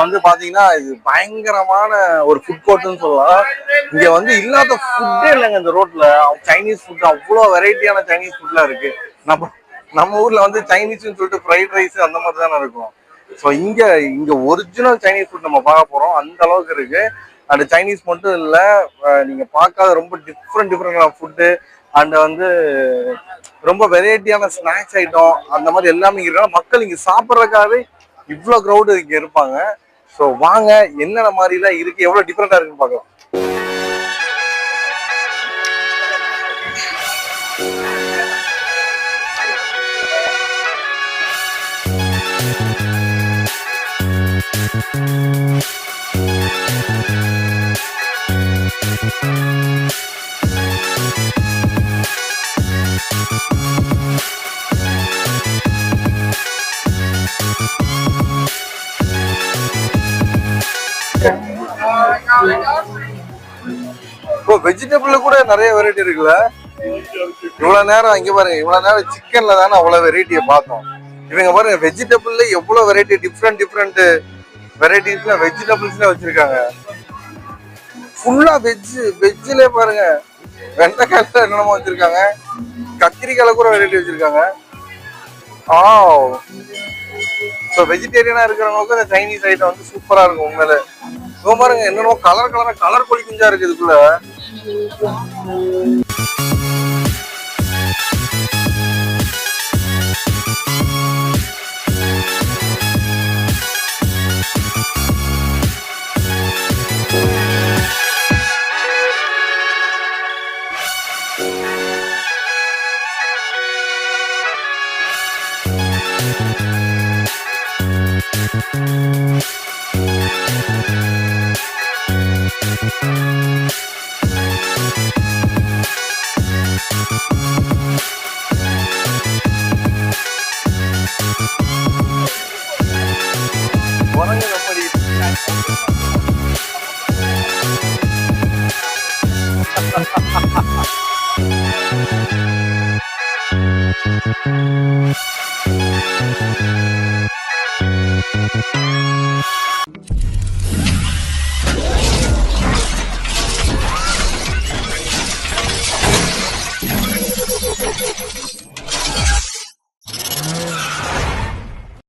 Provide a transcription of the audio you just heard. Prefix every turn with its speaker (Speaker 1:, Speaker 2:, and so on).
Speaker 1: வந்து பாத்தீங்கன்னா இது பயங்கரமான ஒரு ஃபுட் கோர்ட்னு சொல்லலாம். இங்க வந்து இல்லாத ஃபுட்டே இல்லைங்க இந்த ரோட்ல. சைனீஸ் ஃபுட் அவ்வளோ வெரைட்டியான சைனீஸ் ஃபுட்லாம் இருக்கு. நம்ம ஊர்ல வந்து சைனீஸ்னு சொல்லிட்டு ஃப்ரைட் ரைஸ் அந்த மாதிரி தானே இருக்கும். ஸோ இங்க இங்க ஒரிஜினல் சைனீஸ் ஃபுட் நம்ம பார்க்க போறோம். அந்த அளவுக்கு இருக்கு. அண்ட் சைனீஸ் மட்டும் இல்ல, நீங்க பார்க்காத ரொம்ப டிஃப்ரெண்டான ஃபுட்டு அண்ட் வந்து ரொம்ப வெரைட்டியான ஸ்நாக்ஸ் ஐட்டம் அந்த மாதிரி எல்லாமே இருக்காங்க. மக்கள் இங்க சாப்பிட்றதுக்காகவே இவ்வளோ க்ரௌடு இங்க இருப்பாங்க. ஸோ வாங்க என்னென்ன மாதிரிலாம் இருக்கு, எவ்வளோ டிஃப்ரெண்டா இருக்குன்னு பார்க்கலாம். இப்போ வெஜிடபிள்ல கூட நிறைய வெரைட்டி இருக்குல்ல. இவ்வளவு நேரம் இங்க பாருங்க, இவ்வளவு நேரம் சிக்கன்ல தானே அவ்வளவு வெரைட்டியை பார்த்தோம். இவங்க பாருங்க வெஜிடபிள்ல எவ்வளவு வெரைட்டி டிஃப்ரெண்ட் வெரைட்டிஸ்ல வெஜிடபிள்ஸ்ல வச்சிருக்காங்க. ஃபுல்லா வெஜ்ஜிலே பாருங்க, வெண்டைக்காய்ல என்னென்னமோ வச்சிருக்காங்க, கத்திரிக்காயில கூட வெரைட்டி வச்சிருக்காங்க. ஸோ வெஜிடேரியனா இருக்கிறவங்களுக்கு இந்த சைனீஸ் ஐட்டம் வந்து சூப்பரா இருக்கும் உண்மையில. பாருங்க என்னென்னமோ கலர் கொலி குஞ்சா இருக்கு இதுக்குள்ள.